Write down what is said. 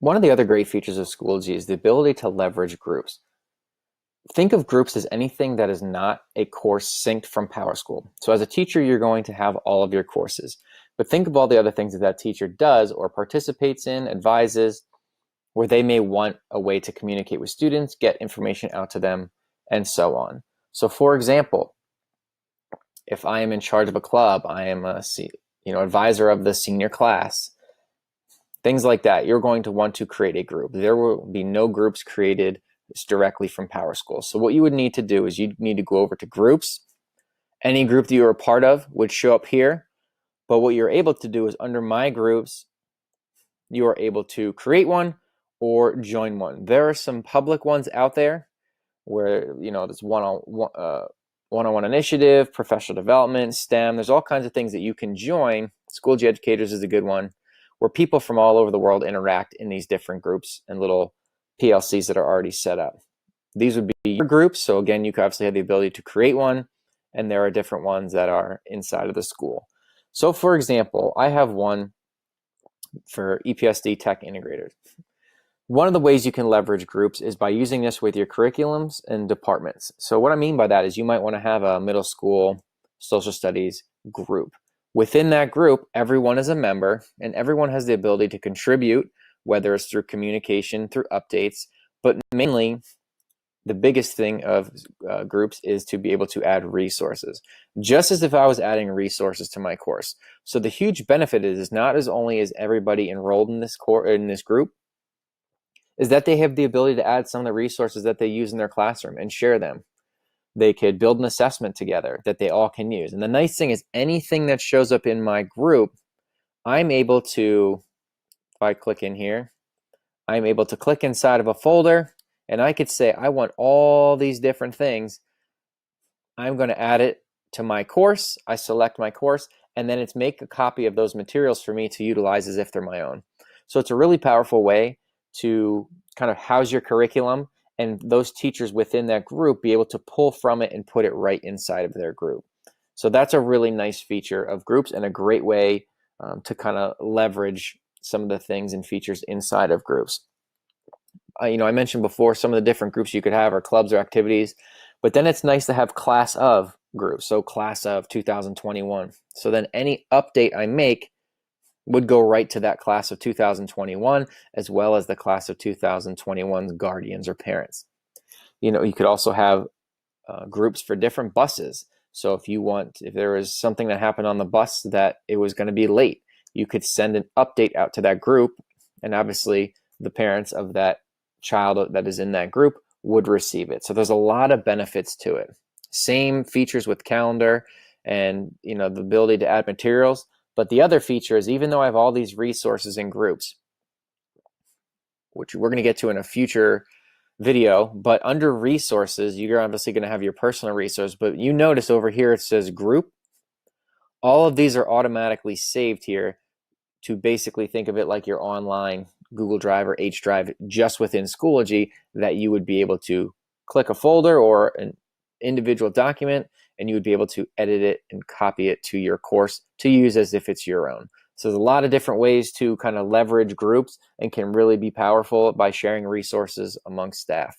One of the other great features of Schoology is the ability to leverage groups. Think of groups as anything that is not a course synced from PowerSchool. So as a teacher, you're going to have all of your courses. But think of all the other things that that teacher does or participates in, advises, where they may want a way to communicate with students, get information out to them, and so on. So for example, if I am in charge of a club, I am a advisor of the senior class, things like that, you're going to want to create a group. There will be no groups created directly from PowerSchool. So what you would need to do is you need to go over to groups. Any group that you are a part of would show up here. But what you're able to do is under my groups, you are able to create one or join one. There are some public ones out there where, there's one-on-one initiative, professional development, STEM. There's all kinds of things that you can join. Schoology Educators is a good one, where people from all over the world interact in these different groups and little PLCs that are already set up. These would be your groups. So again, you could obviously have the ability to create one, and there are different ones that are inside of the school. So for example, I have one for EPSD Tech Integrators. One of the ways you can leverage groups is by using this with your curriculums and departments. So what I mean by that is you might want to have a middle school social studies group. Within that group, everyone is a member and everyone has the ability to contribute, whether it's through communication, through updates, but mainly the biggest thing of groups is to be able to add resources, just as if I was adding resources to my course. So the huge benefit is not as only is everybody enrolled in this group, is that they have the ability to add some of the resources that they use in their classroom and share them. They could build an assessment together that they all can use. And the nice thing is anything that shows up in my group, I'm able to, if I click in here, I'm able to click inside of a folder and I could say, I want all these different things. I'm going to add it to my course. I select my course, and then it's make a copy of those materials for me to utilize as if they're my own. So it's a really powerful way to kind of house your curriculum, and those teachers within that group be able to pull from it and put it right inside of their group. So that's a really nice feature of groups and a great way to kind of leverage some of the things and features inside of groups. I mentioned before some of the different groups you could have are clubs or activities, but then it's nice to have class of groups. So class of 2021. So then any update I make would go right to that class of 2021, as well as the class of 2021's guardians or parents. You could also have groups for different buses. So if there was something that happened on the bus that it was going to be late, you could send an update out to that group, and obviously the parents of that child that is in that group would receive it. So there's a lot of benefits to it. Same features with calendar and the ability to add materials. But the other feature is, even though I have all these resources in groups, which we're going to get to in a future video, but under resources, you're obviously going to have your personal resource, but you notice over here it says group. All of these are automatically saved here to basically think of it like your online Google Drive or H Drive just within Schoology, that you would be able to click a folder or an individual document, and you would be able to edit it and copy it to your course to use as if it's your own. So there's a lot of different ways to kind of leverage groups and can really be powerful by sharing resources amongst staff.